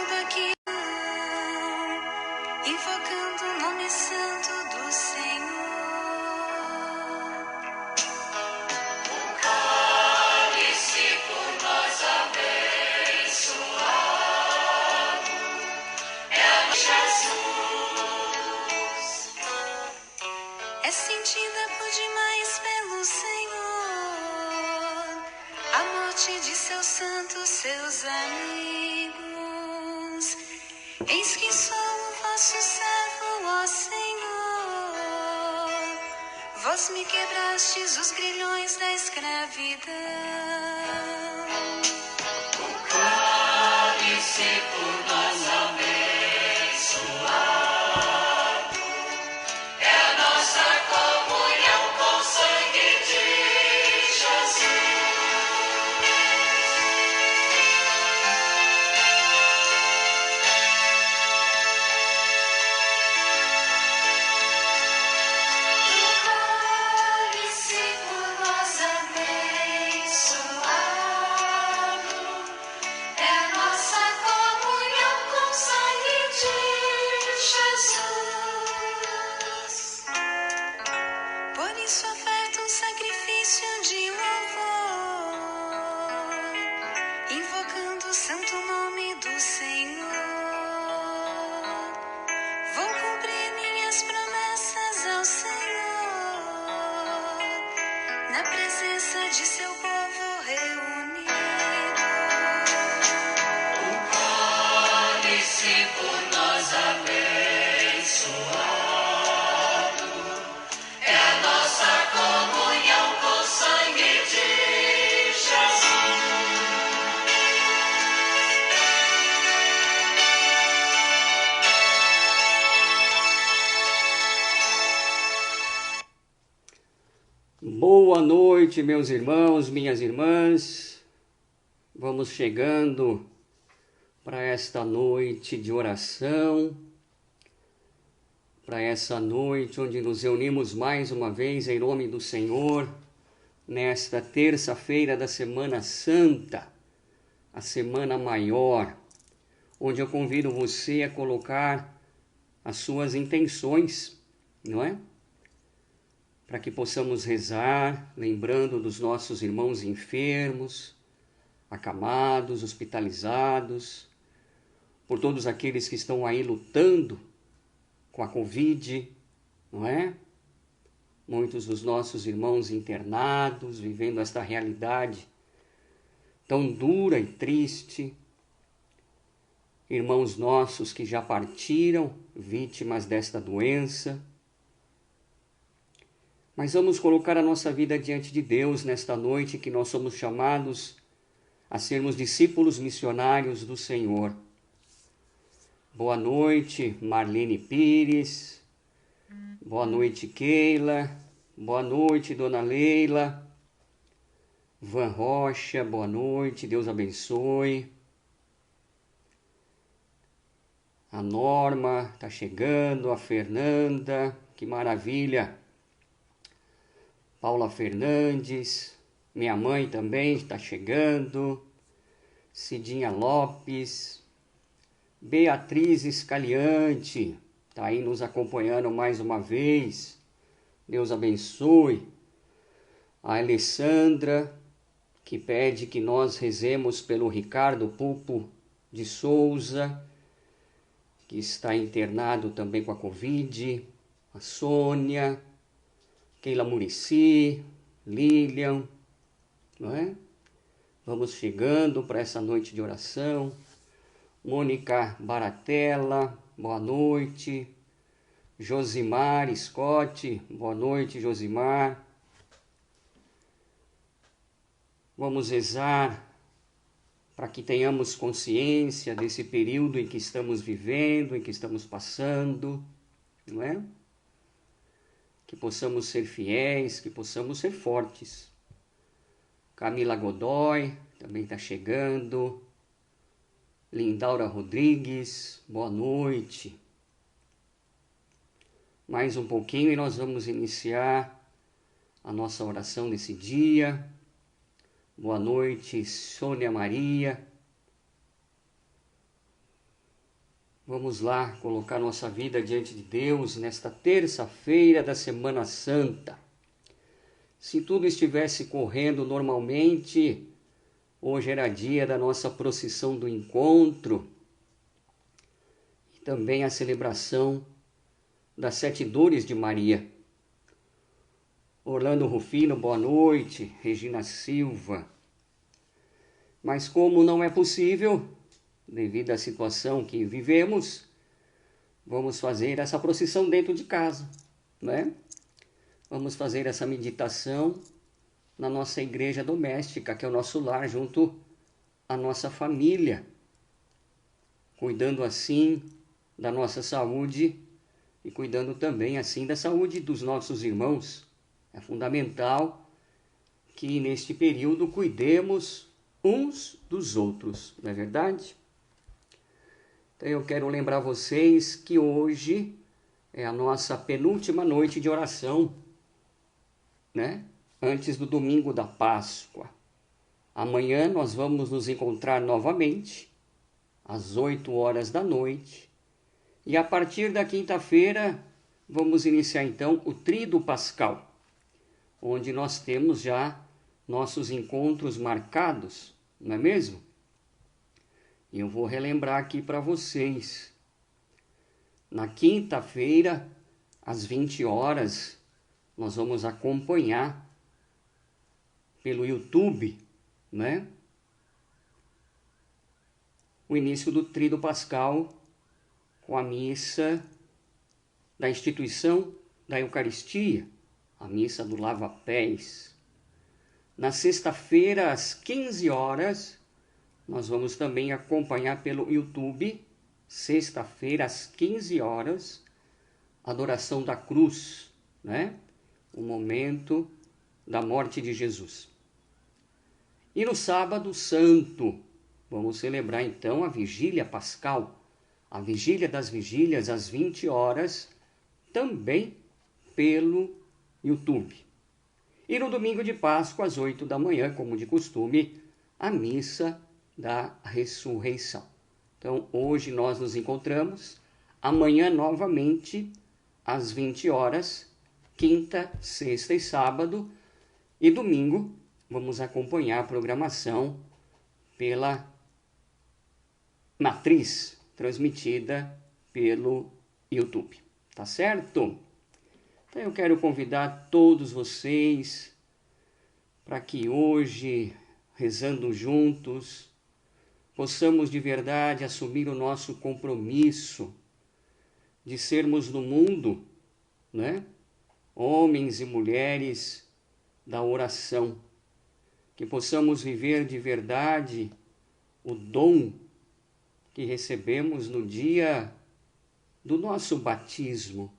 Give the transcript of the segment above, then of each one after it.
tudo aqui, invocando o nome santo do Senhor. O cálice por nós abençoado é a Jesus. É sentida por demais pelo Senhor a morte de seus santos, seus amigos. Eis que sou o vosso servo, ó Senhor. Vós me quebrastes os grilhões da escravidão. O cálice por nós abençoado é a nossa comunhão com o sangue de Jesus. Invocando o santo nome do Senhor, vou cumprir minhas promessas ao Senhor, na presença de seu povo reunido. O cálice por nós abençoado é a nossa comunhão com o sangue de Jesus. Boa noite, meus irmãos, minhas irmãs. Vamos chegando para esta noite de oração, para essa noite onde nos reunimos mais uma vez em nome do Senhor, nesta terça-feira da Semana Santa, a Semana Maior, onde eu convido você a colocar as suas intenções, não é? Para que possamos rezar, lembrando dos nossos irmãos enfermos, acamados, hospitalizados, por todos aqueles que estão aí lutando com a Covid, não é? Muitos dos nossos irmãos internados, vivendo esta realidade tão dura e triste. Irmãos nossos que já partiram, vítimas desta doença. Mas vamos colocar a nossa vida diante de Deus nesta noite, que nós somos chamados a sermos discípulos missionários do Senhor. Boa noite, Marlene Pires. Boa noite, Keila. Boa noite, Dona Leila. Van Rocha, boa noite, Deus abençoe. A Norma está chegando, a Fernanda, que maravilha. Paula Fernandes, minha mãe também está chegando, Cidinha Lopes, Beatriz Escaliante, está aí nos acompanhando mais uma vez, Deus abençoe. A Alessandra, que pede que nós rezemos pelo Ricardo Pupo de Souza, que está internado também com a Covid, a Sônia, Keila Murici, Lilian, não é? Vamos chegando para essa noite de oração. Mônica Baratella, boa noite. Josimar Scott, boa noite, Josimar. Vamos rezar para que tenhamos consciência desse período em que estamos vivendo, em que estamos passando, não é? Que possamos ser fiéis, que possamos ser fortes. Camila Godoy também está chegando. Lindaura Rodrigues, boa noite. Mais um pouquinho e nós vamos iniciar a nossa oração desse dia. Boa noite, Sônia Maria. Vamos lá colocar nossa vida diante de Deus nesta terça-feira da Semana Santa. Se tudo estivesse correndo normalmente, hoje era dia da nossa procissão do encontro e também a celebração das 7 dores de Maria. Orlando Rufino, boa noite. Regina Silva. Mas como não é possível, devido à situação que vivemos, vamos fazer essa procissão dentro de casa, né? Vamos fazer essa meditação na nossa igreja doméstica, que é o nosso lar, junto à nossa família, cuidando assim da nossa saúde e cuidando também assim da saúde dos nossos irmãos. É fundamental que neste período cuidemos uns dos outros, não é verdade? Então eu quero lembrar vocês que hoje é a nossa penúltima noite de oração, né? Antes do domingo da Páscoa. Amanhã nós vamos nos encontrar novamente, às 8 horas da noite. E a partir da quinta-feira, vamos iniciar então o Tríduo Pascal, onde nós temos já nossos encontros marcados, não é mesmo? E eu vou relembrar aqui para vocês. Na quinta-feira, às 20 horas, nós vamos acompanhar pelo YouTube, né? O início do Tríduo Pascal com a missa da instituição da Eucaristia, a missa do Lava-Pés. Na sexta-feira, às 15 horas, nós vamos também acompanhar pelo YouTube, sexta-feira, às 15 horas, adoração da cruz, né? O momento da morte de Jesus. E no sábado santo, vamos celebrar então a Vigília Pascal, a Vigília das Vigílias, às 20 horas, também pelo YouTube. E no domingo de Páscoa, às 8 da manhã, como de costume, a missa da ressurreição. Então, hoje nós nos encontramos, amanhã novamente, às 20 horas, quinta, sexta e sábado, e domingo vamos acompanhar a programação pela matriz, transmitida pelo YouTube. Tá certo? Então eu quero convidar todos vocês para que hoje, rezando juntos, possamos de verdade assumir o nosso compromisso de sermos no mundo, né? Homens e mulheres da oração, que possamos viver de verdade o dom que recebemos no dia do nosso batismo,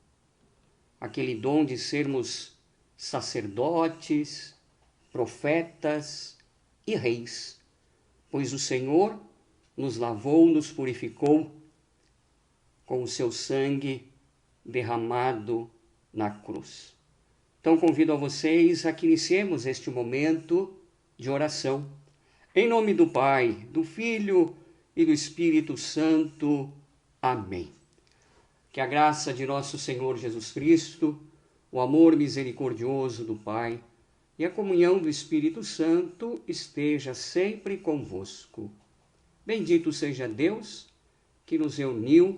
aquele dom de sermos sacerdotes, profetas e reis, pois o Senhor nos lavou, nos purificou com o seu sangue derramado na cruz. Então convido a vocês a que iniciemos este momento de oração. Em nome do Pai, do Filho e do Espírito Santo. Amém. Que a graça de nosso Senhor Jesus Cristo, o amor misericordioso do Pai e a comunhão do Espírito Santo esteja sempre convosco. Bendito seja Deus que nos reuniu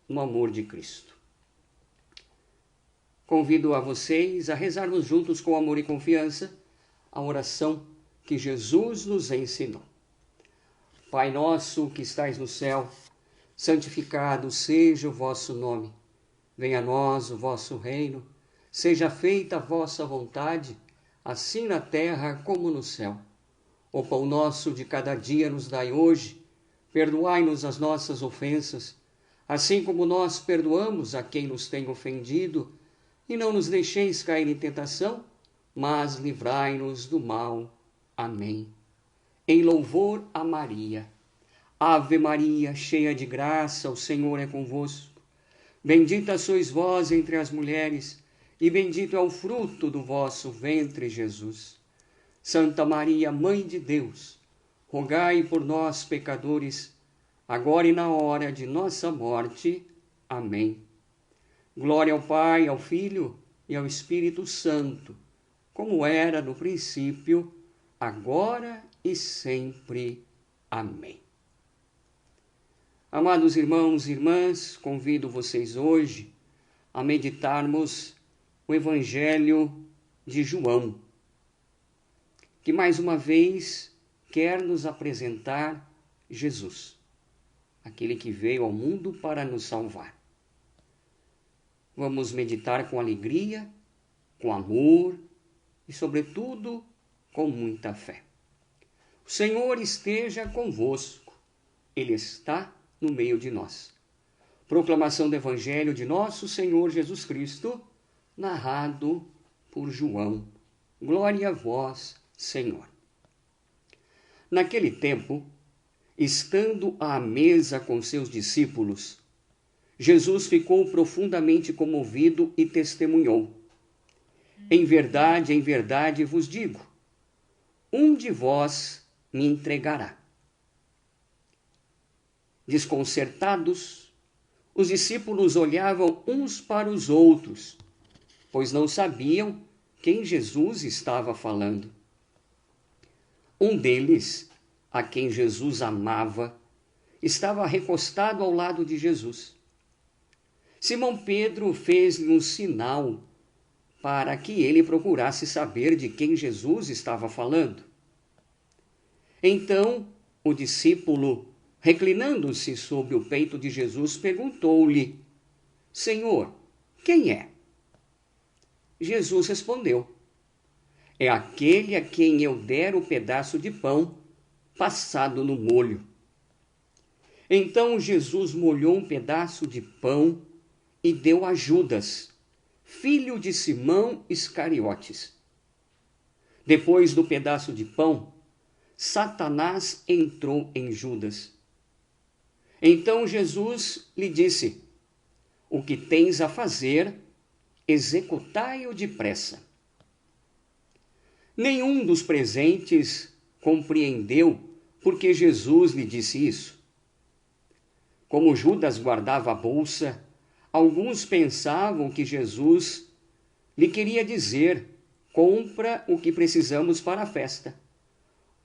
no amor de Cristo. Convido a vocês a rezarmos juntos com amor e confiança a oração que Jesus nos ensinou. Pai nosso que estais no céu, santificado seja o vosso nome. Venha a nós o vosso reino. Seja feita a vossa vontade, assim na terra como no céu. O pão nosso de cada dia nos dai hoje. Perdoai-nos as nossas ofensas, assim como nós perdoamos a quem nos tem ofendido. E não nos deixeis cair em tentação, mas livrai-nos do mal. Amém. Em louvor a Maria. Ave Maria, cheia de graça, o Senhor é convosco. Bendita sois vós entre as mulheres, e bendito é o fruto do vosso ventre, Jesus. Santa Maria, Mãe de Deus, rogai por nós, pecadores, agora e na hora de nossa morte. Amém. Glória ao Pai, ao Filho e ao Espírito Santo, como era no princípio, agora e sempre. Amém. Amados irmãos e irmãs, convido vocês hoje a meditarmos o Evangelho de João, que mais uma vez quer nos apresentar Jesus, aquele que veio ao mundo para nos salvar. Vamos meditar com alegria, com amor e, sobretudo, com muita fé. O Senhor esteja convosco, Ele está no meio de nós. Proclamação do Evangelho de nosso Senhor Jesus Cristo, narrado por João. Glória a vós, Senhor. Naquele tempo, estando à mesa com seus discípulos, Jesus ficou profundamente comovido e testemunhou: em verdade vos digo, um de vós me entregará. Desconcertados, os discípulos olhavam uns para os outros, pois não sabiam quem Jesus estava falando. Um deles, a quem Jesus amava, estava recostado ao lado de Jesus. Simão Pedro fez-lhe um sinal para que ele procurasse saber de quem Jesus estava falando. Então, o discípulo, reclinando-se sobre o peito de Jesus, perguntou-lhe: Senhor, quem é? Jesus respondeu: é aquele a quem eu der o pedaço de pão passado no molho. Então Jesus molhou um pedaço de pão e deu a Judas, filho de Simão Iscariotes. Depois do pedaço de pão, Satanás entrou em Judas. Então Jesus lhe disse: o que tens a fazer, executai-o depressa. Nenhum dos presentes compreendeu por que Jesus lhe disse isso. Como Judas guardava a bolsa, alguns pensavam que Jesus lhe queria dizer: compra o que precisamos para a festa,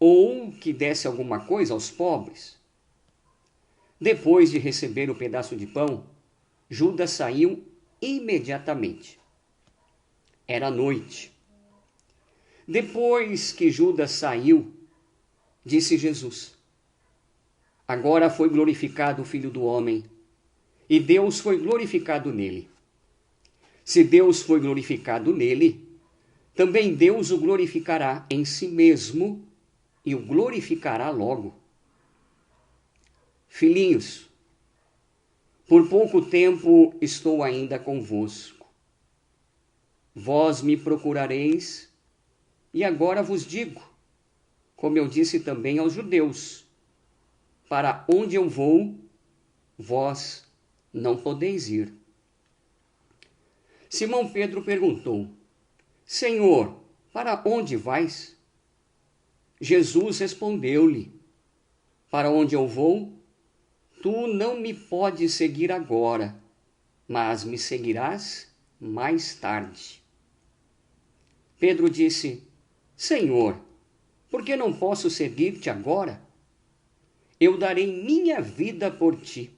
ou que desse alguma coisa aos pobres. Depois de receber o pedaço de pão, Judas saiu imediatamente. Era noite. Depois que Judas saiu, disse Jesus: agora foi glorificado o Filho do Homem, e Deus foi glorificado nele. Se Deus foi glorificado nele, também Deus o glorificará em si mesmo e o glorificará logo. Filhinhos, por pouco tempo estou ainda convosco. Vós me procurareis, e agora vos digo, como eu disse também aos judeus: para onde eu vou, vós não podeis ir. Simão Pedro perguntou: Senhor, para onde vais? Jesus respondeu-lhe: para onde eu vou, tu não me podes seguir agora, mas me seguirás mais tarde. Pedro disse: Senhor, por que não posso seguir-te agora? Eu darei minha vida por ti.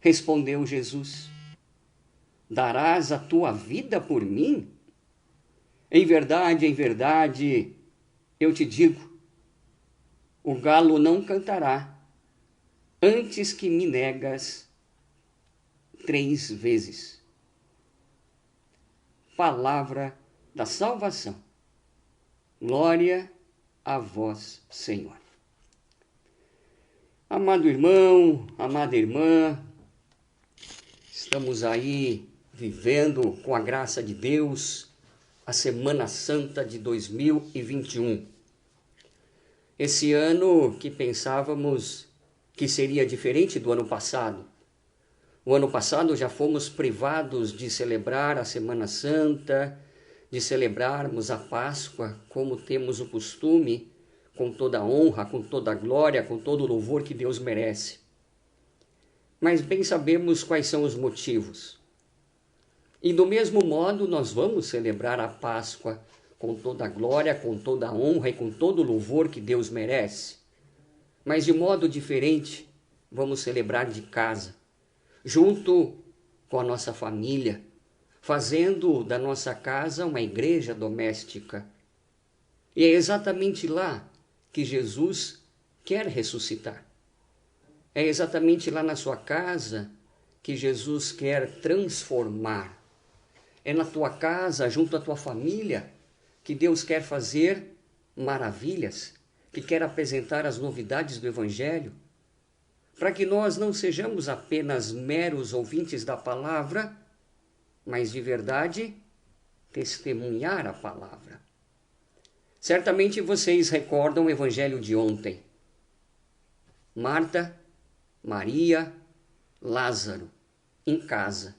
Respondeu Jesus: darás a tua vida por mim? Em verdade, eu te digo, o galo não cantará antes que me negas 3 vezes. Palavra da salvação. Glória a vós, Senhor. Amado irmão, amada irmã, estamos aí vivendo, com a graça de Deus, a Semana Santa de 2021. Esse ano que pensávamos que seria diferente do ano passado. O ano passado já fomos privados de celebrar a Semana Santa, de celebrarmos a Páscoa como temos o costume, com toda a honra, com toda a glória, com todo o louvor que Deus merece. Mas bem sabemos quais são os motivos. E do mesmo modo nós vamos celebrar a Páscoa com toda a glória, com toda a honra e com todo o louvor que Deus merece. Mas de modo diferente, vamos celebrar de casa, junto com a nossa família, fazendo da nossa casa uma igreja doméstica. E é exatamente lá que Jesus quer ressuscitar. É exatamente lá na sua casa que Jesus quer transformar. É na tua casa, junto à tua família, que Deus quer fazer maravilhas, que quer apresentar as novidades do Evangelho, para que nós não sejamos apenas meros ouvintes da palavra, mas de verdade testemunhar a palavra. Certamente vocês recordam o Evangelho de ontem. Marta, Maria, Lázaro, em casa.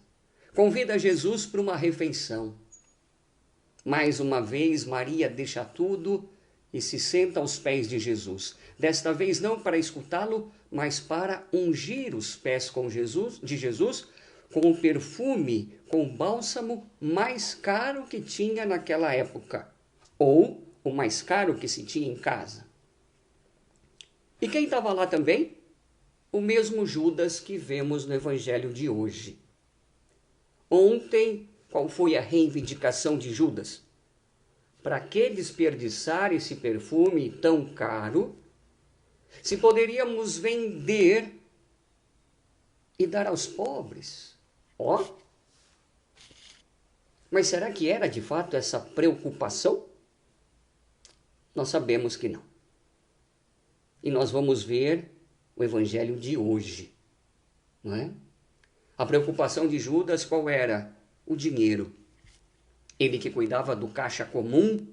Convida Jesus para uma refeição. Mais uma vez, Maria deixa tudo e se senta aos pés de Jesus. Desta vez não para escutá-lo, mas para ungir os pés de Jesus com o perfume, com o bálsamo mais caro que tinha naquela época, ou o mais caro que se tinha em casa. E quem estava lá também? O mesmo Judas que vemos no Evangelho de hoje. Ontem, qual foi a reivindicação de Judas? Para que desperdiçar esse perfume tão caro, se poderíamos vender e dar aos pobres? Mas será que era de fato essa preocupação? Nós sabemos que não. E nós vamos ver o Evangelho de hoje, não é? A preocupação de Judas qual era? O dinheiro. Ele que cuidava do caixa comum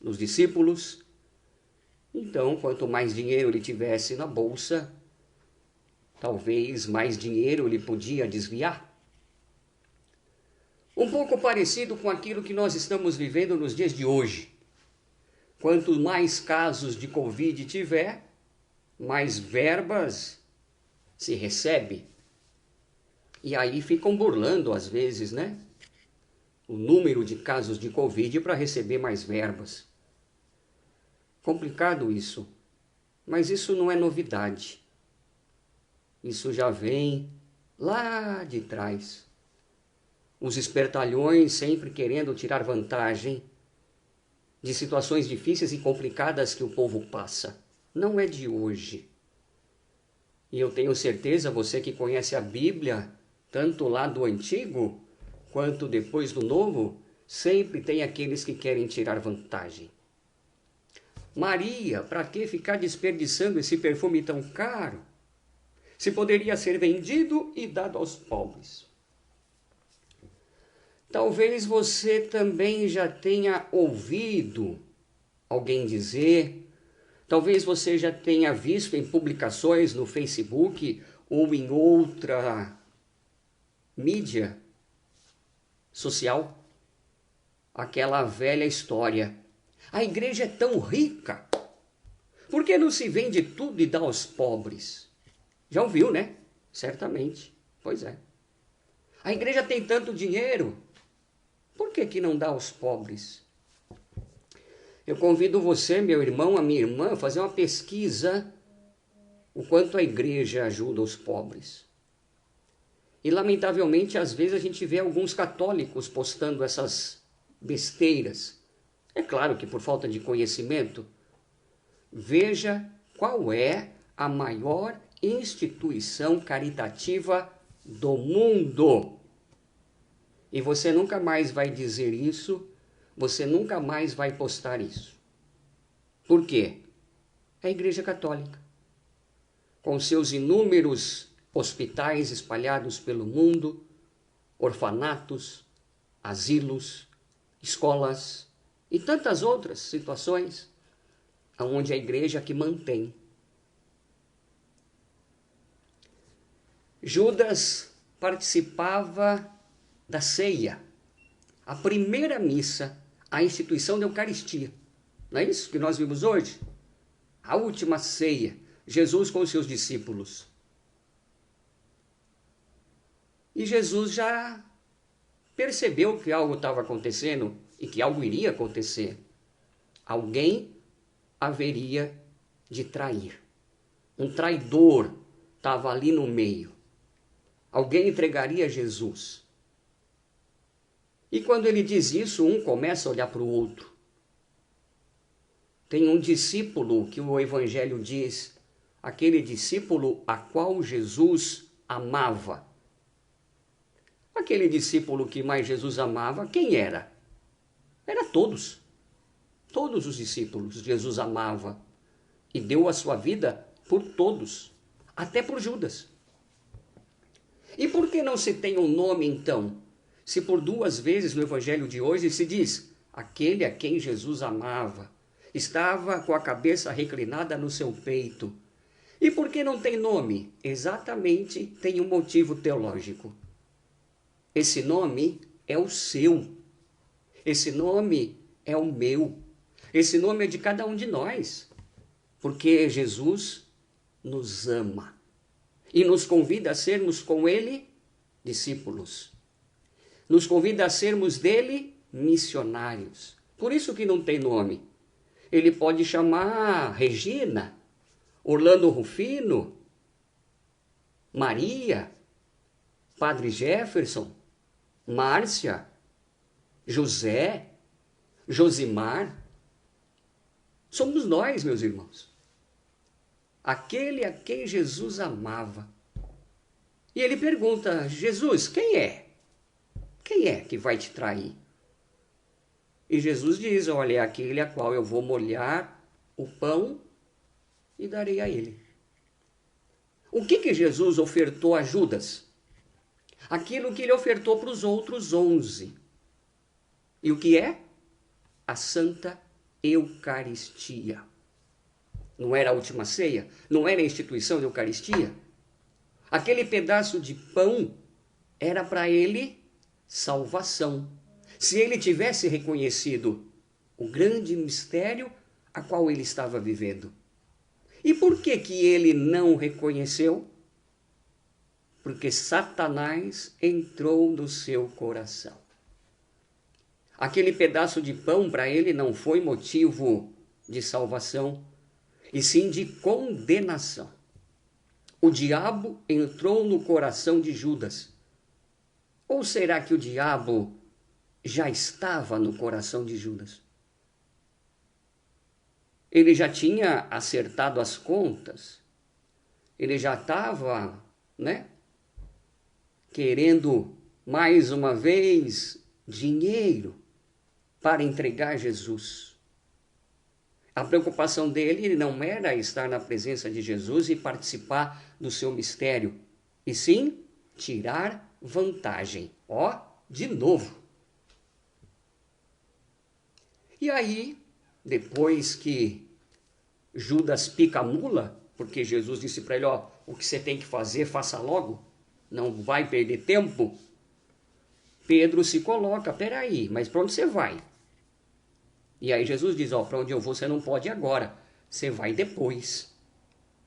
dos discípulos. Então, quanto mais dinheiro ele tivesse na bolsa, talvez mais dinheiro ele podia desviar. Um pouco parecido com aquilo que nós estamos vivendo nos dias de hoje. Quanto mais casos de Covid tiver, mais verbas se recebe. E aí ficam burlando às vezes, né? O número de casos de Covid para receber mais verbas. Complicado isso, mas isso não é novidade. Isso já vem lá de trás. Os espertalhões sempre querendo tirar vantagem de situações difíceis e complicadas que o povo passa. Não é de hoje. E eu tenho certeza, você que conhece a Bíblia, tanto lá do Antigo quanto depois do Novo, sempre tem aqueles que querem tirar vantagem. Maria, para que ficar desperdiçando esse perfume tão caro? Se poderia ser vendido e dado aos pobres. Talvez você também já tenha ouvido alguém dizer, talvez você já tenha visto em publicações no Facebook ou em outra mídia social, aquela velha história. A igreja é tão rica, por que não se vende tudo e dá aos pobres? Já ouviu, né? Certamente. Pois é. A igreja tem tanto dinheiro, por que não dá aos pobres? Eu convido você, meu irmão, a minha irmã, a fazer uma pesquisa o quanto a igreja ajuda os pobres. E, lamentavelmente, às vezes a gente vê alguns católicos postando essas besteiras. É claro que por falta de conhecimento. Veja qual é a maior instituição caritativa do mundo. E você nunca mais vai dizer isso, você nunca mais vai postar isso. Por quê? É a Igreja Católica. Com seus inúmeros hospitais espalhados pelo mundo, orfanatos, asilos, escolas e tantas outras situações onde a igreja que mantém. Judas participava da ceia, a primeira missa, a instituição da Eucaristia. Não é isso que nós vimos hoje? A última ceia, Jesus com os seus discípulos. E Jesus já percebeu que algo estava acontecendo e que algo iria acontecer. Alguém haveria de trair. Um traidor estava ali no meio. Alguém entregaria Jesus. E quando ele diz isso, um começa a olhar para o outro. Tem um discípulo que o Evangelho diz, aquele discípulo a qual Jesus amava. Aquele discípulo que mais Jesus amava, quem era? Era todos. Todos os discípulos Jesus amava. E deu a sua vida por todos, até por Judas. E por que não se tem um nome então? Se por 2 vezes no Evangelho de hoje se diz, aquele a quem Jesus amava, estava com a cabeça reclinada no seu peito. E por que não tem nome? Exatamente, tem um motivo teológico. Esse nome é o seu. Esse nome é o meu. Esse nome é de cada um de nós. Porque Jesus nos ama. E nos convida a sermos com Ele discípulos. Nos convida a sermos dele missionários. Por isso que não tem nome. Ele pode chamar Regina, Orlando Rufino, Maria, Padre Jefferson, Márcia, José, Josimar. Somos nós, meus irmãos. Aquele a quem Jesus amava. E ele pergunta, Jesus, quem é? Quem é que vai te trair? E Jesus diz, olha, é aquele a qual eu vou molhar o pão e darei a ele. O que Jesus ofertou a Judas? Aquilo que ele ofertou para os outros 11. E o que é? A Santa Eucaristia. Não era a última ceia? Não era a instituição da Eucaristia? Aquele pedaço de pão era para ele salvação. Se ele tivesse reconhecido o grande mistério a qual ele estava vivendo. E por que ele não reconheceu? Porque Satanás entrou no seu coração. Aquele pedaço de pão para ele não foi motivo de salvação, e sim de condenação. O diabo entrou no coração de Judas. Ou será que o diabo já estava no coração de Judas? Ele já tinha acertado as contas. Ele já estava, querendo mais uma vez dinheiro para entregar Jesus. A preocupação dele não era estar na presença de Jesus e participar do seu mistério, e sim tirar vantagem. De novo. E aí, depois que Judas pica a mula, porque Jesus disse para ele, o que você tem que fazer, faça logo, não vai perder tempo. Pedro se coloca, peraí, mas para onde você vai? E aí Jesus diz, para onde eu vou você não pode agora, você vai depois.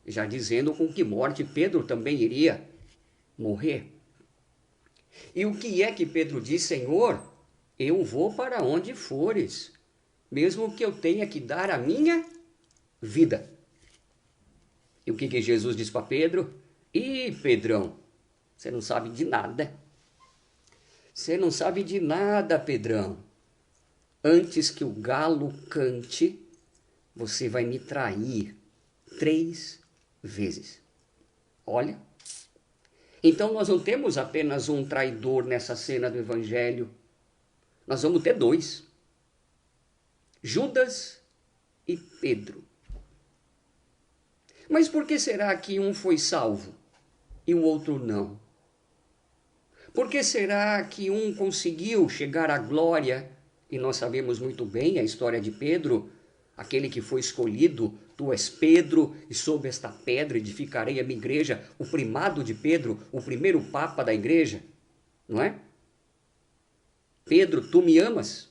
Já dizendo com que morte Pedro também iria morrer. E o que é que Pedro diz? Senhor, eu vou para onde fores, mesmo que eu tenha que dar a minha vida. E o que Jesus diz para Pedro? Pedrão, você não sabe de nada. Você não sabe de nada, Pedrão. Antes que o galo cante, você vai me trair 3 vezes. Olha. Então nós não temos apenas um traidor nessa cena do Evangelho. Nós vamos ter 2. Judas e Pedro. Mas por que será que um foi salvo e o outro não? Por que será que um conseguiu chegar à glória? E nós sabemos muito bem a história de Pedro, aquele que foi escolhido, tu és Pedro, e sob esta pedra edificarei a minha igreja, o primado de Pedro, o primeiro papa da igreja, não é? Pedro, tu me amas?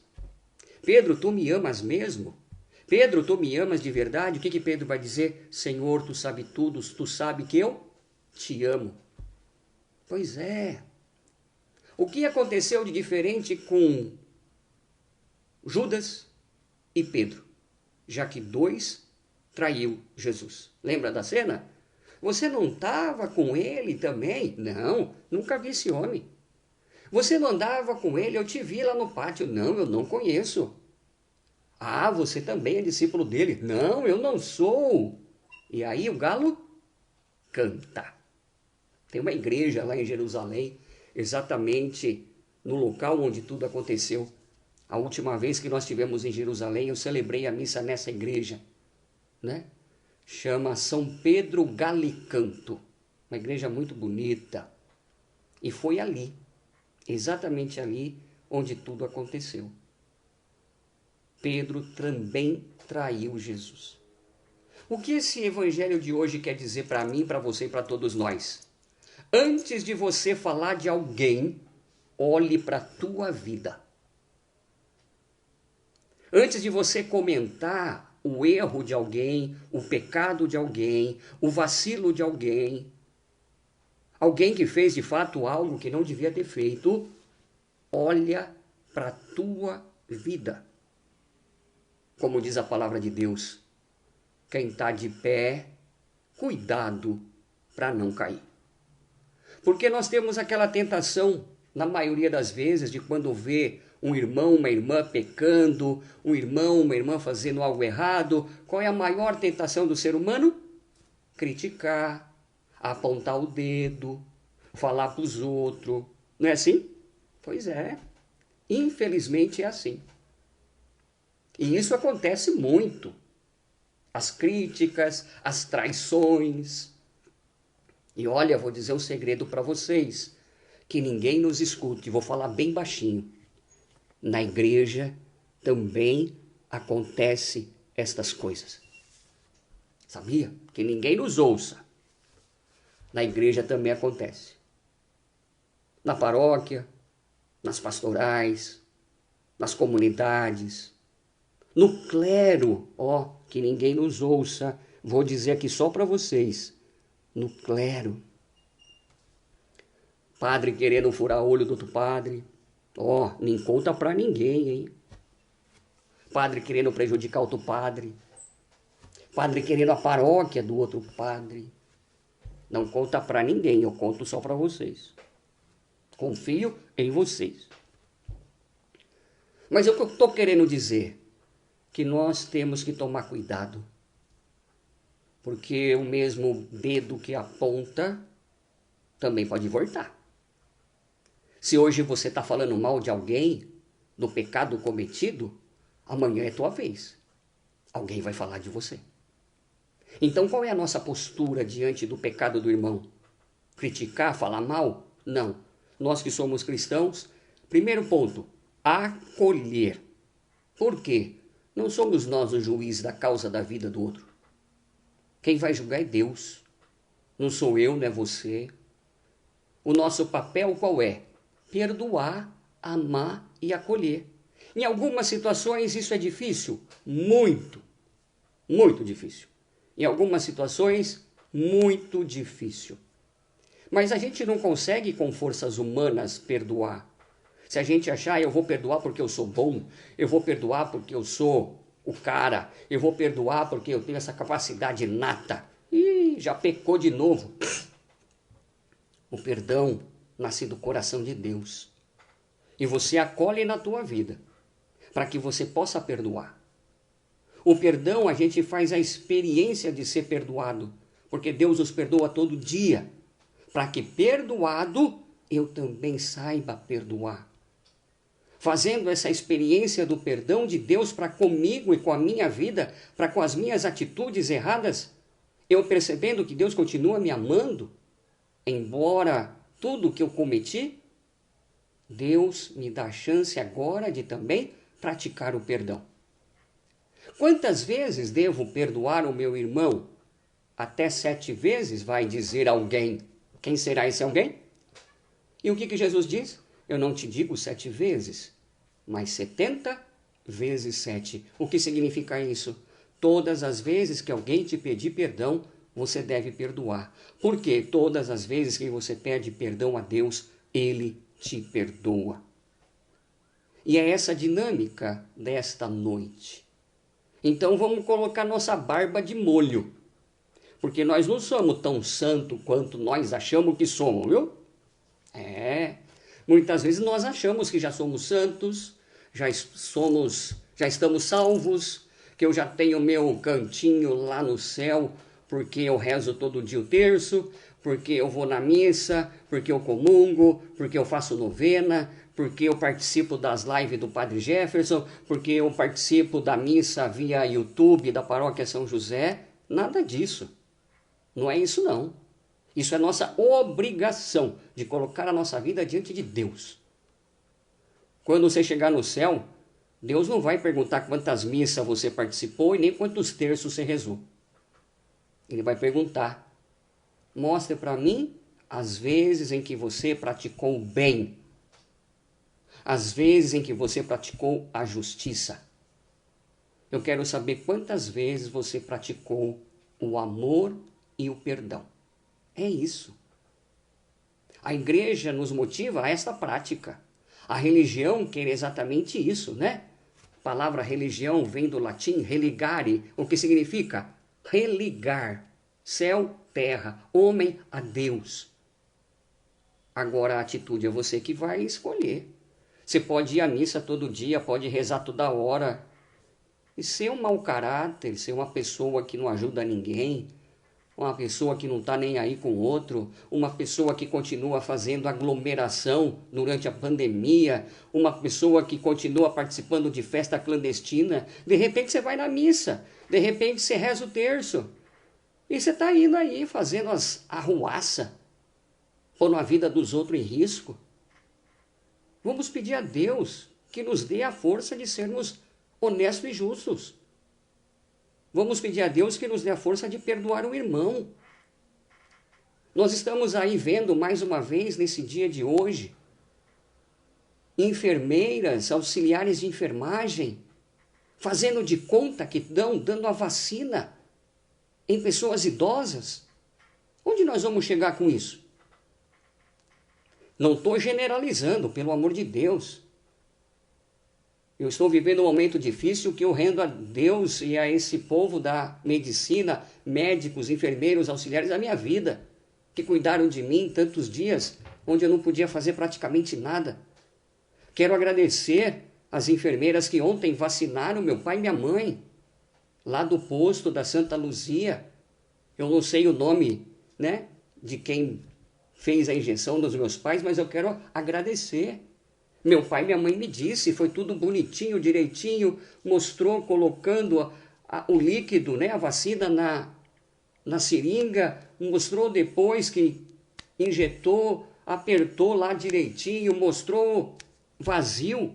Pedro, tu me amas mesmo? Pedro, tu me amas de verdade? O que Pedro vai dizer? Senhor, tu sabe tudo, tu sabe que eu te amo. Pois é. O que aconteceu de diferente com Judas e Pedro? Já que dois traiu Jesus. Lembra da cena? Você não estava com ele também? Não, nunca vi esse homem. Você não andava com ele? Eu te vi lá no pátio. Não, eu não conheço. Ah, você também é discípulo dele? Não, eu não sou. E aí o galo canta. Tem uma igreja lá em Jerusalém, exatamente no local onde tudo aconteceu. A última vez que nós estivemos em Jerusalém, eu celebrei a missa nessa igreja, né? Chama São Pedro Galicanto, uma igreja muito bonita. E foi ali, exatamente ali, onde tudo aconteceu. Pedro também traiu Jesus. O que esse evangelho de hoje quer dizer para mim, para você e para todos nós? Antes de você falar de alguém, olhe para a tua vida. Antes de você comentar o erro de alguém, o pecado de alguém, o vacilo de alguém, alguém que fez de fato algo que não devia ter feito, olha para a tua vida. Como diz a palavra de Deus, quem está de pé, cuidado para não cair. Porque nós temos aquela tentação, na maioria das vezes, de quando vê um irmão, uma irmã pecando, um irmão, uma irmã fazendo algo errado, qual é a maior tentação do ser humano? Criticar, apontar o dedo, falar para os outros. Não é assim? Pois é. Infelizmente é assim. E isso acontece muito. As críticas, as traições. E olha, vou dizer um segredo para vocês, que ninguém nos escute, vou falar bem baixinho. Na igreja também acontece estas coisas. Sabia? Que ninguém nos ouça. Na igreja também acontece. Na paróquia, nas pastorais, nas comunidades, no clero, que ninguém nos ouça, vou dizer aqui só para vocês, no clero. Padre querendo furar o olho do outro padre, nem conta para ninguém, hein? Padre querendo prejudicar outro padre, padre querendo a paróquia do outro padre, não conta para ninguém, eu conto só para vocês. Confio em vocês. Mas o que eu estou querendo dizer? Que nós temos que tomar cuidado. Porque o mesmo dedo que aponta também pode voltar. Se hoje você está falando mal de alguém, do pecado cometido, amanhã é tua vez. Alguém vai falar de você. Então qual é a nossa postura diante do pecado do irmão? Criticar, falar mal? Não. Nós que somos cristãos, primeiro ponto, acolher. Por quê? Não somos nós o juiz da causa da vida do outro. Quem vai julgar é Deus. Não sou eu, não é você. O nosso papel qual é? Perdoar, amar e acolher. Em algumas situações isso é difícil? Muito, muito difícil. Em algumas situações, muito difícil. Mas a gente não consegue com forças humanas perdoar. Se a gente achar, eu vou perdoar porque eu sou bom, eu vou perdoar porque eu sou o cara, eu vou perdoar porque eu tenho essa capacidade inata. Já pecou de novo. O perdão nasce do coração de Deus. E você acolhe na tua vida, para que você possa perdoar. O perdão, a gente faz a experiência de ser perdoado, porque Deus nos perdoa todo dia, para que perdoado, eu também saiba perdoar. Fazendo essa experiência do perdão de Deus para comigo e com a minha vida, para com as minhas atitudes erradas, eu percebendo que Deus continua me amando, embora tudo que eu cometi, Deus me dá a chance agora de também praticar o perdão. Quantas vezes devo perdoar o meu irmão? Até 7 vezes, vai dizer alguém. Quem será esse alguém? E o que Jesus diz? Eu não te digo 7 vezes, mas 70 vezes 7. O que significa isso? Todas as vezes que alguém te pedir perdão, você deve perdoar. Porque todas as vezes que você pede perdão a Deus, Ele te perdoa. E é essa dinâmica desta noite. Então vamos colocar nossa barba de molho. Porque nós não somos tão santos quanto nós achamos que somos, viu? Muitas vezes nós achamos que já somos santos, já estamos salvos, que eu já tenho meu cantinho lá no céu, porque eu rezo todo dia o terço, porque eu vou na missa, porque eu comungo, porque eu faço novena, porque eu participo das lives do Padre Jefferson, porque eu participo da missa via YouTube da Paróquia São José. Nada disso. Não é isso não. Isso é nossa obrigação de colocar a nossa vida diante de Deus. Quando você chegar no céu, Deus não vai perguntar quantas missas você participou e nem quantos terços você rezou. Ele vai perguntar: mostre para mim as vezes em que você praticou o bem, as vezes em que você praticou a justiça. Eu quero saber quantas vezes você praticou o amor e o perdão. É isso. A igreja nos motiva a esta prática. A religião quer exatamente isso, né? A palavra religião vem do latim religare, o que significa religar. Céu, terra, homem a Deus. Agora a atitude é você que vai escolher. Você pode ir à missa todo dia, pode rezar toda hora. E ser um mau caráter, ser uma pessoa que não ajuda ninguém, uma pessoa que não está nem aí com o outro, uma pessoa que continua fazendo aglomeração durante a pandemia, uma pessoa que continua participando de festa clandestina. De repente você vai na missa, de repente você reza o terço, e você está indo aí fazendo as arruaças, pondo a vida dos outros em risco. Vamos pedir a Deus que nos dê a força de sermos honestos e justos. Vamos pedir a Deus que nos dê a força de perdoar o irmão. Nós estamos aí vendo mais uma vez nesse dia de hoje enfermeiras, auxiliares de enfermagem, fazendo de conta que dando a vacina em pessoas idosas. Onde nós vamos chegar com isso? Não estou generalizando, pelo amor de Deus. Eu estou vivendo um momento difícil que eu rendo a Deus e a esse povo da medicina, médicos, enfermeiros, auxiliares da minha vida, que cuidaram de mim tantos dias, onde eu não podia fazer praticamente nada. Quero agradecer as enfermeiras que ontem vacinaram meu pai e minha mãe, lá do posto da Santa Luzia. Eu não sei o nome, né, de quem fez a injeção dos meus pais, mas eu quero agradecer. Meu pai e minha mãe me disse, foi tudo bonitinho, direitinho, mostrou colocando o líquido, né, a vacina na seringa, mostrou depois que injetou, apertou lá direitinho, mostrou vazio.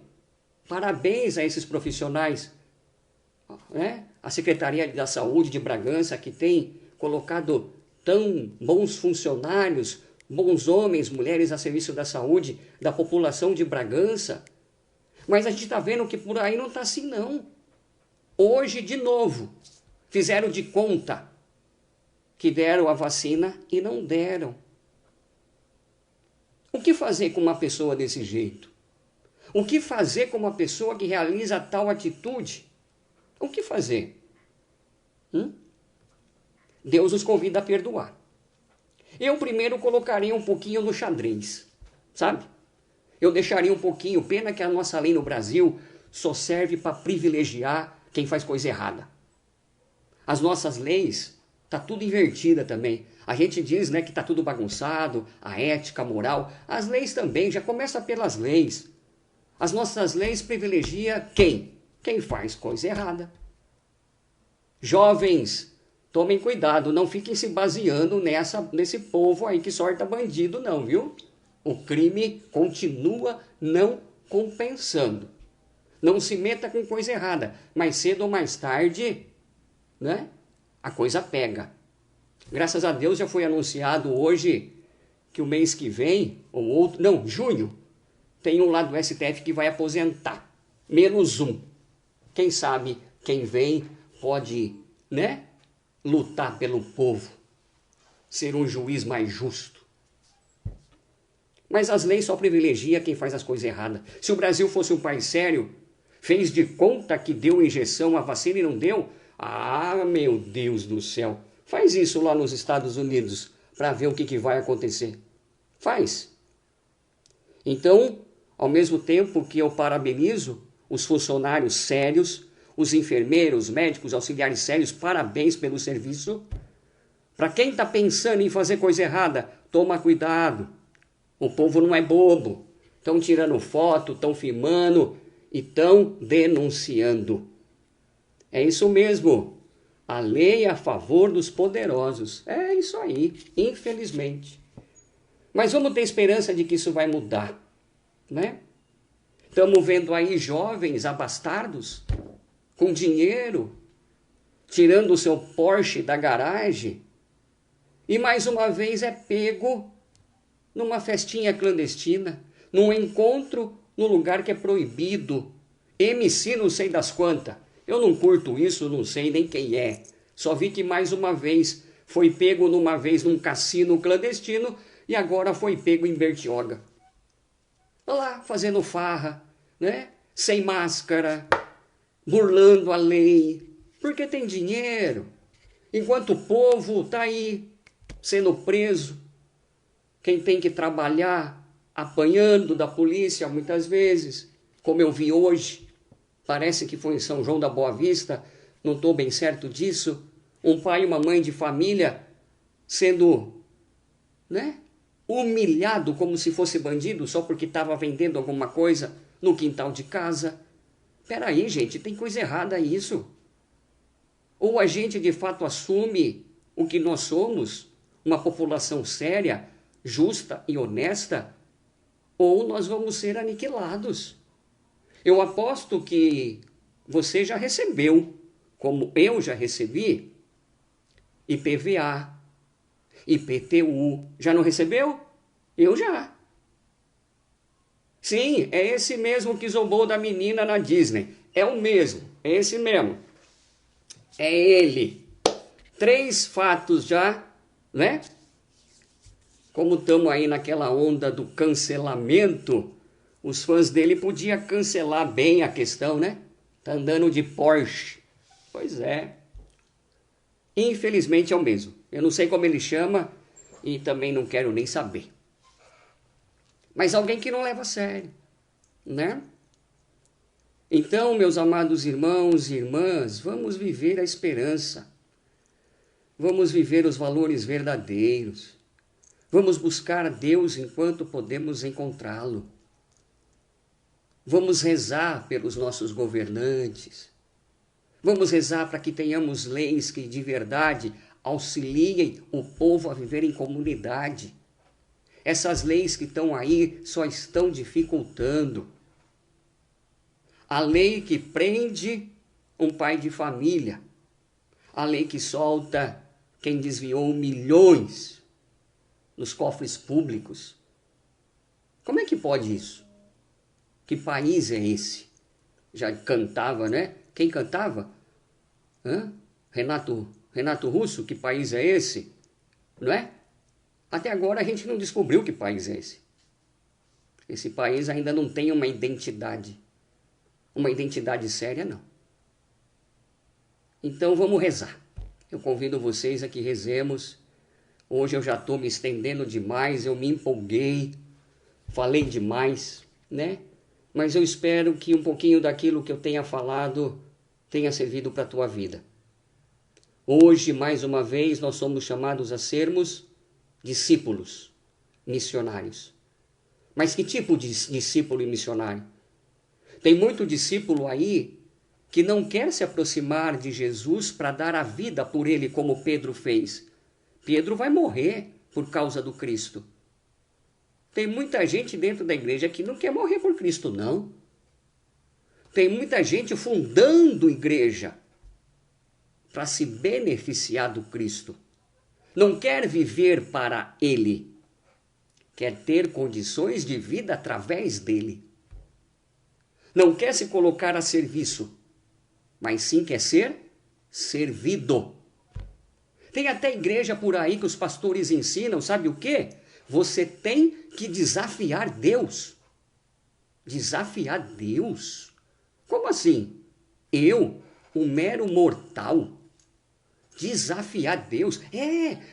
Parabéns a esses profissionais, né? A Secretaria da Saúde de Bragança, que tem colocado tão bons funcionários, bons homens, mulheres a serviço da saúde, da população de Bragança. Mas a gente está vendo que por aí não está assim não. Hoje, de novo, fizeram de conta que deram a vacina e não deram. O que fazer com uma pessoa desse jeito? O que fazer com uma pessoa que realiza tal atitude? O que fazer? Deus os convida a perdoar. Eu primeiro colocaria um pouquinho no xadrez, sabe? Eu deixaria um pouquinho, pena que a nossa lei no Brasil só serve para privilegiar quem faz coisa errada. As nossas leis, tá tudo invertida também. A gente diz, né, que tá tudo bagunçado, a ética, a moral. As leis também, já começa pelas leis. As nossas leis privilegiam quem? Quem faz coisa errada. Jovens, tomem cuidado, não fiquem se baseando nesse povo aí que sorta bandido não, viu? O crime continua não compensando. Não se meta com coisa errada, mais cedo ou mais tarde, né? A coisa pega. Graças a Deus já foi anunciado hoje que o mês que vem, ou outro, não, junho, tem um lá do STF que vai aposentar, menos um. Quem sabe quem vem pode, né, lutar pelo povo, ser um juiz mais justo. Mas as leis só privilegiam quem faz as coisas erradas. Se o Brasil fosse um país sério, fez de conta que deu injeção à vacina e não deu, ah, meu Deus do céu, faz isso lá nos Estados Unidos para ver o que vai acontecer. Faz. Então, ao mesmo tempo que eu parabenizo os funcionários sérios, os enfermeiros, médicos, auxiliares sérios, parabéns pelo serviço. Para quem está pensando em fazer coisa errada, toma cuidado. O povo não é bobo. Estão tirando foto, estão filmando e estão denunciando. É isso mesmo. A lei é a favor dos poderosos. É isso aí, infelizmente. Mas vamos ter esperança de que isso vai mudar, né? Estamos vendo aí jovens abastardos, com dinheiro, tirando o seu Porsche da garagem, e mais uma vez é pego numa festinha clandestina, num encontro no lugar que é proibido. MC não sei das quantas. Eu não curto isso, não sei nem quem é. Só vi que mais uma vez foi pego num cassino clandestino e agora foi pego em Bertioga. Lá, fazendo farra, né? Sem máscara, burlando a lei, porque tem dinheiro. Enquanto o povo está aí sendo preso, quem tem que trabalhar apanhando da polícia muitas vezes, como eu vi hoje, parece que foi em São João da Boa Vista, não estou bem certo disso, um pai e uma mãe de família sendo, né, humilhado como se fosse bandido só porque estava vendendo alguma coisa no quintal de casa. Espera aí, gente, tem coisa errada isso. Ou a gente de fato assume o que nós somos, uma população séria, justa e honesta, ou nós vamos ser aniquilados. Eu aposto que você já recebeu, como eu já recebi, IPVA, IPTU. Já não recebeu? Eu já. Sim, é esse mesmo que zombou da menina na Disney. É o mesmo, é esse mesmo. É ele. 3 fatos já, né? Como estamos aí naquela onda do cancelamento, os fãs dele podiam cancelar bem a questão, né? Tá andando de Porsche. Pois é. Infelizmente é o mesmo. Eu não sei como ele chama e também não quero nem saber. Mas alguém que não leva a sério, né? Então, meus amados irmãos e irmãs, vamos viver a esperança. Vamos viver os valores verdadeiros. Vamos buscar a Deus enquanto podemos encontrá-lo. Vamos rezar pelos nossos governantes. Vamos rezar para que tenhamos leis que de verdade auxiliem o povo a viver em comunidade. Essas leis que estão aí só estão dificultando. A lei que prende um pai de família. A lei que solta quem desviou milhões nos cofres públicos. Como é que pode isso? Que país é esse? Já cantava, né? Quem cantava? Renato Russo, que país é esse? Não é? Até agora a gente não descobriu que país é esse. Esse país ainda não tem uma identidade. Uma identidade séria, não. Então vamos rezar. Eu convido vocês a que rezemos. Hoje eu já estou me estendendo demais, eu me empolguei, falei demais, né? Mas eu espero que um pouquinho daquilo que eu tenha falado tenha servido para a tua vida. Hoje, mais uma vez, nós somos chamados a sermos discípulos, missionários. Mas que tipo de discípulo e missionário? Tem muito discípulo aí que não quer se aproximar de Jesus para dar a vida por ele, como Pedro fez. Pedro vai morrer por causa do Cristo. Tem muita gente dentro da igreja que não quer morrer por Cristo, não. Tem muita gente fundando igreja para se beneficiar do Cristo. Não quer viver para ele. Quer ter condições de vida através dele. Não quer se colocar a serviço. mas sim quer ser servido. Tem até igreja por aí que os pastores ensinam, sabe o quê? Você tem que desafiar Deus. Desafiar Deus? Como assim? Eu, um mero mortal, desafiar Deus?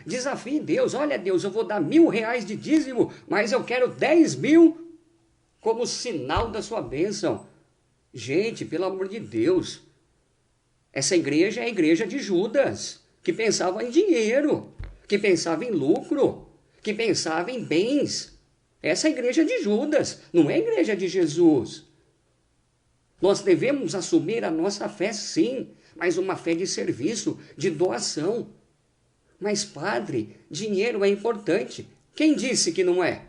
Desafie Deus. Olha, Deus, eu vou dar R$1.000 de dízimo, mas eu quero 10.000 como sinal da sua bênção. Gente, pelo amor de Deus, essa igreja é a igreja de Judas, que pensava em dinheiro, que pensava em lucro, que pensava em bens. Essa é a igreja de Judas, não é a igreja de Jesus. Nós devemos assumir a nossa fé, sim, mas uma fé de serviço, de doação. Mas, padre, dinheiro é importante. Quem disse que não é?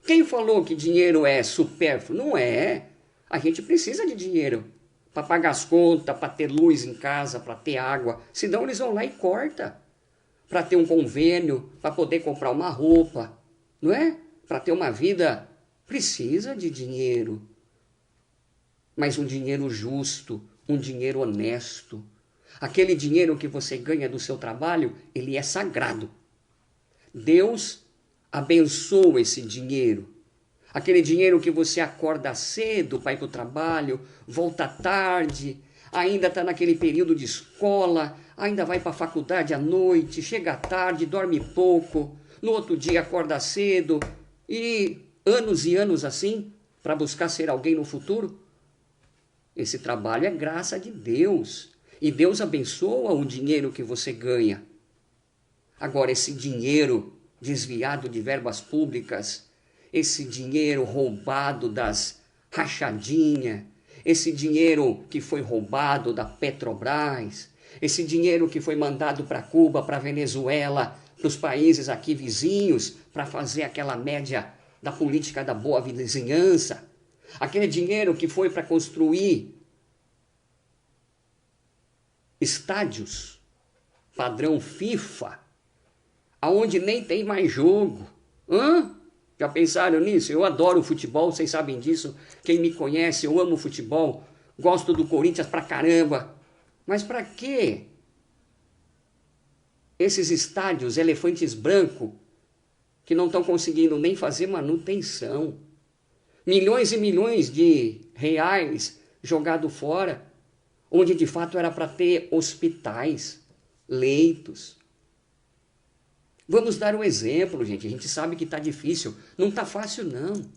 Quem falou que dinheiro é supérfluo? Não é. A gente precisa de dinheiro para pagar as contas, para ter luz em casa, para ter água. Senão eles vão lá e cortam. Para ter um convênio, para poder comprar uma roupa, não é? Para ter uma vida, precisa de dinheiro. Mas um dinheiro justo, um dinheiro honesto. Aquele dinheiro que você ganha do seu trabalho, ele é sagrado. Deus abençoa esse dinheiro. Aquele dinheiro que você acorda cedo para ir para o trabalho, volta tarde, ainda está naquele período de escola, ainda vai para a faculdade à noite, chega tarde, dorme pouco, no outro dia acorda cedo, e anos assim, para buscar ser alguém no futuro. Esse trabalho é graça de Deus, e Deus abençoa o dinheiro que você ganha. Agora, esse dinheiro desviado de verbas públicas, esse dinheiro roubado das rachadinhas, esse dinheiro que foi roubado da Petrobras, esse dinheiro que foi mandado para Cuba, para Venezuela, para os países aqui vizinhos, para fazer aquela média da política da boa vizinhança, aquele dinheiro que foi para construir estádios padrão FIFA, aonde nem tem mais jogo. Já pensaram nisso? Eu adoro futebol, vocês sabem disso. Quem me conhece, eu amo futebol. Gosto do Corinthians pra caramba. Mas pra quê? Esses estádios, elefantes brancos, que não estão conseguindo nem fazer manutenção. Milhões e milhões de reais jogados fora, onde de fato era para ter hospitais, leitos. Vamos dar um exemplo, gente. A gente sabe que está difícil. Não está fácil, não.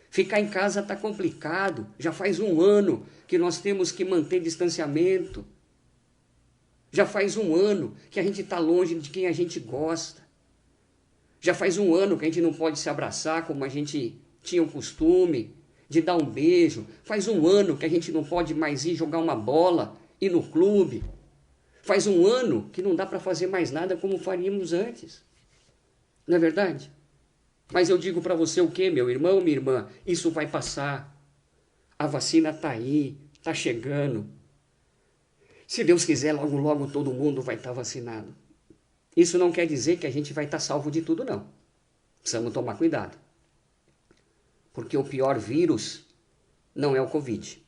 Ficar em casa está complicado. Já faz 1 ano que nós temos que manter distanciamento. Já faz 1 ano que a gente está longe de quem a gente gosta. Já faz 1 ano que a gente não pode se abraçar como a gente tinha o costume de dar um beijo. Faz 1 ano que a gente não pode mais ir jogar uma bola, ir no clube. Faz 1 ano que não dá para fazer mais nada como faríamos antes. Não é verdade? Mas eu digo para você o quê, meu irmão, minha irmã? Isso vai passar. A vacina está aí, está chegando. Se Deus quiser, logo, logo todo mundo vai estar vacinado. Isso não quer dizer que a gente vai estar salvo de tudo, não. Precisamos tomar cuidado. Porque o pior vírus não é o Covid.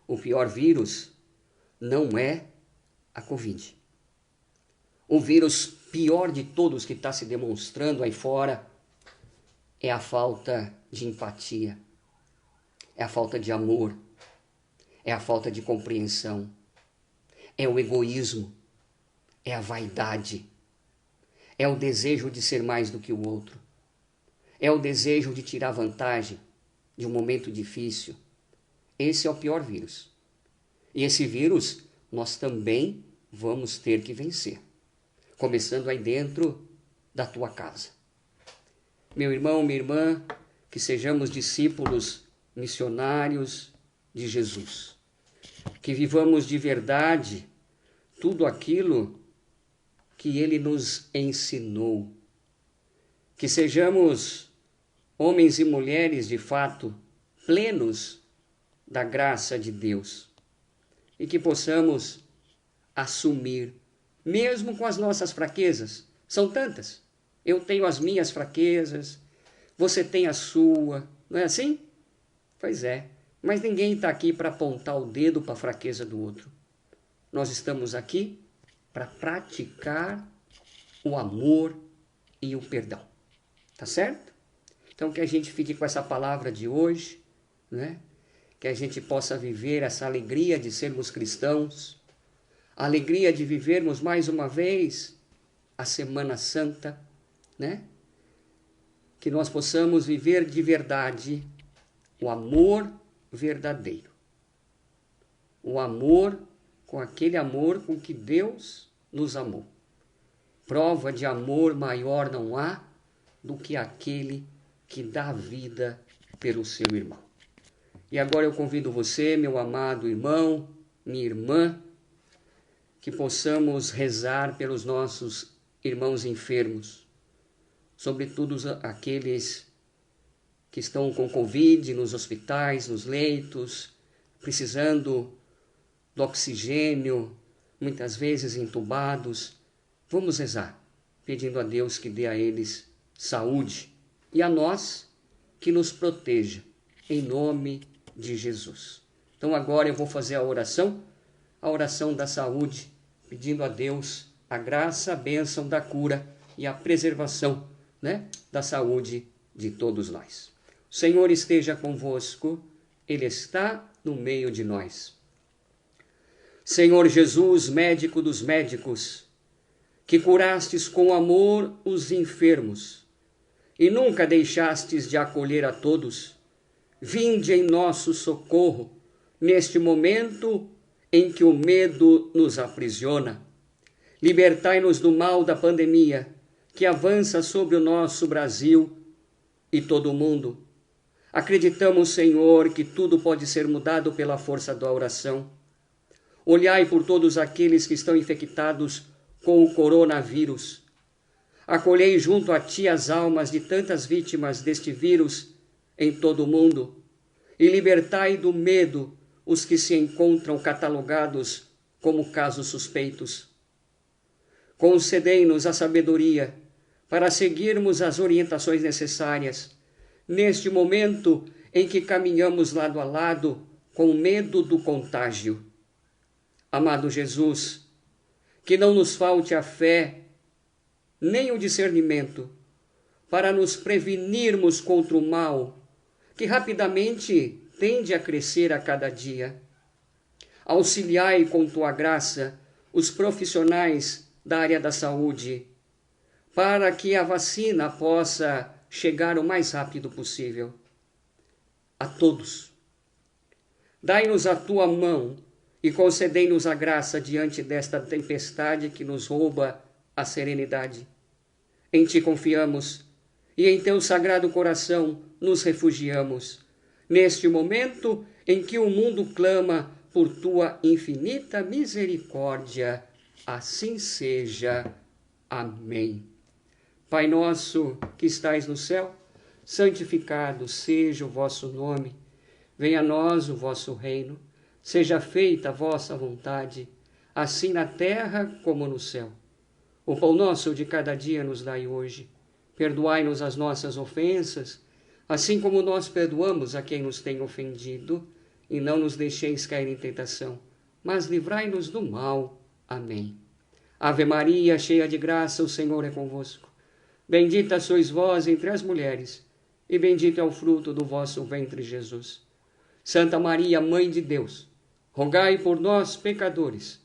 O pior vírus não é a Covid. O vírus pior de todos que está se demonstrando aí fora é a falta de empatia, é a falta de amor, é a falta de compreensão, é o egoísmo, é a vaidade, é o desejo de ser mais do que o outro, é o desejo de tirar vantagem de um momento difícil. Esse é o pior vírus. E esse vírus nós também vamos ter que vencer. Começando aí dentro da tua casa. Meu irmão, minha irmã, que sejamos discípulos missionários de Jesus. Que vivamos de verdade tudo aquilo que Ele nos ensinou. Que sejamos homens e mulheres de fato plenos da graça de Deus. E que possamos assumir, mesmo com as nossas fraquezas, são tantas. Eu tenho as minhas fraquezas, você tem a sua, não é assim? Pois é, Mas ninguém está aqui para apontar o dedo para a fraqueza do outro. Nós estamos aqui para praticar o amor e o perdão. Tá certo? Então que a gente fique com essa palavra de hoje, né? Que a gente possa viver essa alegria de sermos cristãos, a alegria de vivermos mais uma vez a Semana Santa, né? Que nós possamos viver de verdade o amor verdadeiro. O amor com aquele amor com que Deus nos amou. Prova de amor maior não há do que aquele que dá vida pelo seu irmão. E agora eu convido você, meu amado irmão, minha irmã, que possamos rezar pelos nossos irmãos enfermos, sobretudo aqueles que estão com Covid nos hospitais, nos leitos, precisando do oxigênio, muitas vezes entubados. Vamos rezar, pedindo a Deus que dê a eles saúde e a nós que nos proteja, em nome de Jesus. Então agora eu vou fazer a oração da saúde, pedindo a Deus a graça, a bênção da cura e a preservação, né, da saúde de todos nós. O Senhor esteja convosco, Ele está no meio de nós. Senhor Jesus, médico dos médicos, que curastes com amor os enfermos e nunca deixastes de acolher a todos, vinde em nosso socorro neste momento em que o medo nos aprisiona. Libertai-nos do mal da pandemia que avança sobre o nosso Brasil e todo o mundo. Acreditamos, Senhor, que tudo pode ser mudado pela força da oração. Olhai por todos aqueles que estão infectados com o coronavírus. Acolhei junto a Ti as almas de tantas vítimas deste vírus em todo o mundo e libertai do medo os que se encontram catalogados como casos suspeitos. Concedei-nos a sabedoria para seguirmos as orientações necessárias neste momento em que caminhamos lado a lado com medo do contágio. Amado Jesus, que não nos falte a fé nem o discernimento para nos prevenirmos contra o mal, que rapidamente tende a crescer a cada dia. Auxiliai com tua graça os profissionais da área da saúde, para que a vacina possa chegar o mais rápido possível a todos. Dai-nos a tua mão e concedei-nos a graça diante desta tempestade que nos rouba a serenidade. Em Ti confiamos e em Teu sagrado coração nos refugiamos, neste momento em que o mundo clama por Tua infinita misericórdia. Assim seja. Amém. Pai nosso que estais no céu, santificado seja o vosso nome. Venha a nós o vosso reino. Seja feita a vossa vontade, assim na terra como no céu. O pão nosso de cada dia nos dai hoje. Perdoai-nos as nossas ofensas, assim como nós perdoamos a quem nos tem ofendido. E não nos deixeis cair em tentação, mas livrai-nos do mal. Amém. Ave Maria, cheia de graça, o Senhor é convosco. Bendita sois vós entre as mulheres, e bendito é o fruto do vosso ventre, Jesus. Santa Maria, Mãe de Deus, rogai por nós, pecadores,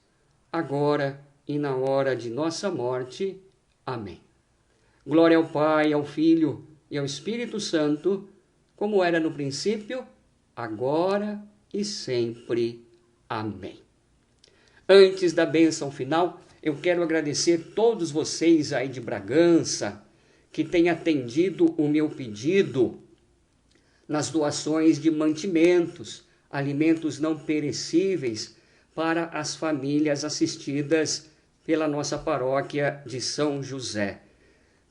agora e na hora de nossa morte. Amém. Glória ao Pai, ao Filho e ao Espírito Santo, como era no princípio, agora e sempre. Amém. Antes da bênção final, eu quero agradecer todos vocês aí de Bragança, que têm atendido o meu pedido nas doações de mantimentos, alimentos não perecíveis para as famílias assistidas pela nossa paróquia de São José.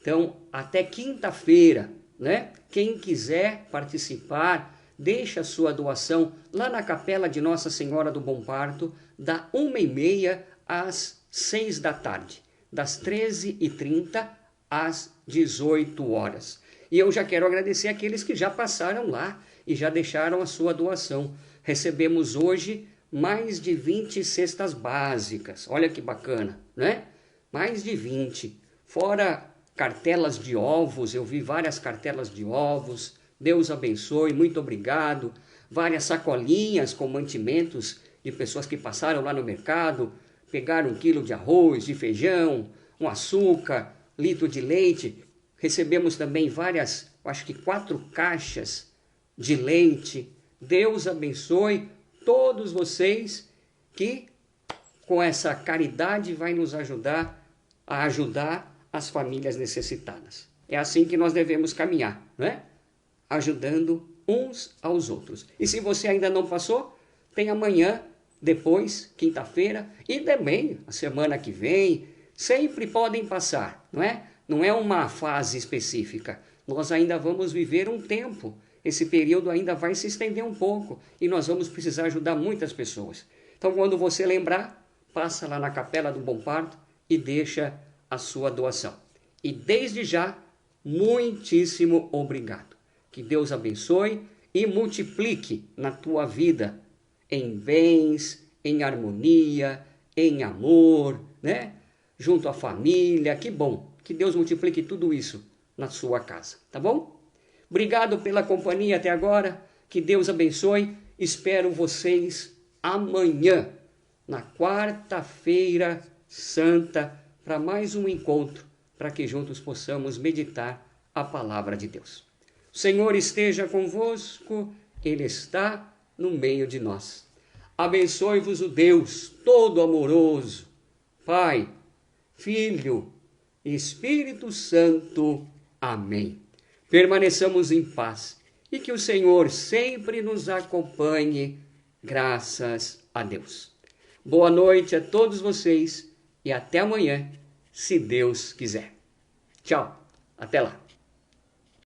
Então, até quinta-feira, né? Quem quiser participar, deixa a sua doação lá na capela de Nossa Senhora do Bom Parto, da 1h30 às 6 da tarde, das 13h30 às 18 horas. E eu já quero agradecer aqueles que já passaram lá e já deixaram a sua doação. Recebemos hoje mais de 20 cestas básicas. Olha que bacana, né? Mais de 20. Fora cartelas de ovos, eu vi várias cartelas de ovos. Deus abençoe, muito obrigado. Várias sacolinhas com mantimentos de pessoas que passaram lá no mercado, pegaram 1 quilo de arroz, de feijão, um açúcar, litro de leite. Recebemos também várias, acho que 4 caixas de leite. Deus abençoe todos vocês que com essa caridade vai nos ajudar a ajudar as famílias necessitadas. É assim que nós devemos caminhar, não é? Ajudando uns aos outros. E se você ainda não passou, tem amanhã, depois, quinta-feira e também a semana que vem. Sempre podem passar, não é? Não é uma fase específica. Nós ainda vamos viver um tempo. Esse período ainda vai se estender um pouco e nós vamos precisar ajudar muitas pessoas. Então, quando você lembrar, passa lá na Capela do Bom Parto e deixa a sua doação. E desde já, muitíssimo obrigado. Que Deus abençoe e multiplique na tua vida em bens, em harmonia, em amor, né? Junto à família. Que bom. Que Deus multiplique tudo isso na sua casa, tá bom? Obrigado pela companhia até agora. Que Deus abençoe. Espero vocês amanhã, na quarta-feira santa, para mais um encontro, para que juntos possamos meditar a palavra de Deus. O Senhor esteja convosco, Ele está no meio de nós. Abençoe-vos o Deus todo amoroso, Pai, Filho e Espírito Santo. Amém. Permaneçamos em paz e que o Senhor sempre nos acompanhe, graças a Deus. Boa noite a todos vocês e até amanhã, se Deus quiser. Tchau, até lá.